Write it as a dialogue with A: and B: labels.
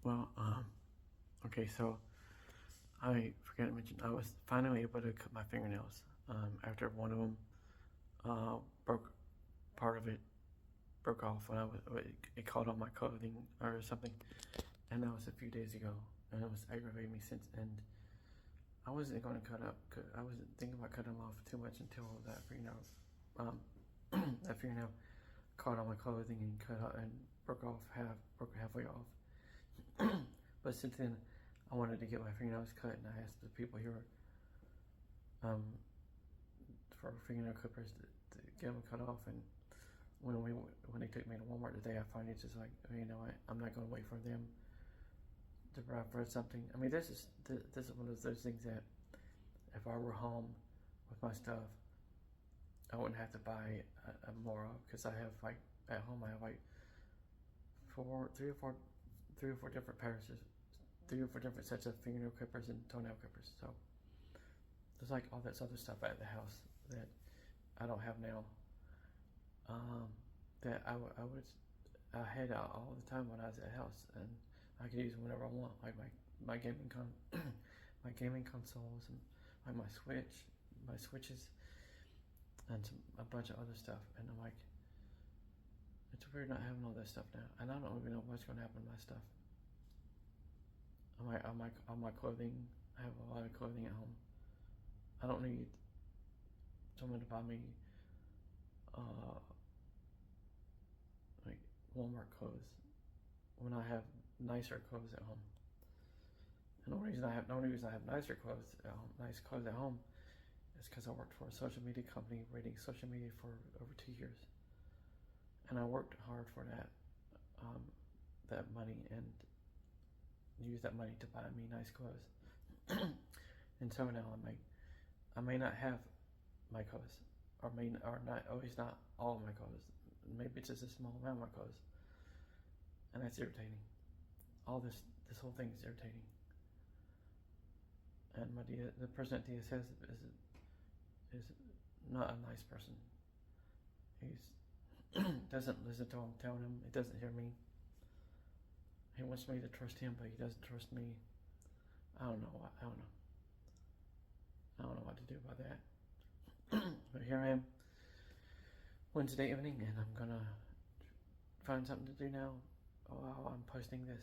A: Well, okay, so I forgot to mention I was finally able to cut my fingernails after one of them broke. Part of it broke off when it caught on my clothing or something, and that was a few days ago, and it was aggravating me since. And I wasn't going to I wasn't thinking about cutting them off too much until that fingernail, that fingernail caught on my clothing and cut out and broke halfway off. But since then, I wanted to get my fingernails cut, and I asked the people here for fingernail clippers to get them cut off. And when they took me to Walmart today, I finally just like, you know what, I'm not going to wait for them to provide something. I mean, this is one of those things that if I were home with my stuff, I wouldn't have to buy more of, because I have like at home I have like three or four different pairs of 3 or 4 different sets of fingernail clippers and toenail clippers. So there's like all this other stuff at the house that I don't have now. That I had out all the time when I was at the house, and I could use them whenever I want, like my gaming my gaming consoles, and like my switches, and a bunch of other stuff. And I'm like, it's weird not having all this stuff now, and I don't even know what's going to happen to my stuff. On my clothing, I have a lot of clothing at home. I don't need someone to buy me like Walmart clothes when I have nicer clothes at home. And the only reason I have nicer clothes at home, nice clothes at home, is because I worked for a social media company rating social media for over 2 years, and I worked hard for that money, and use that money to buy me nice clothes. And so now I may not have my clothes, or not always, not all of my clothes. Maybe it's just a small amount of my clothes, and that's irritating. All this whole thing is irritating. And the person at DSS is not a nice person. He's doesn't listen to what I'm telling him. He doesn't hear me. He wants me to trust him, but he doesn't trust me. I don't know what to do about that. But here I am, Wednesday evening, and I'm gonna find something to do now while I'm posting this.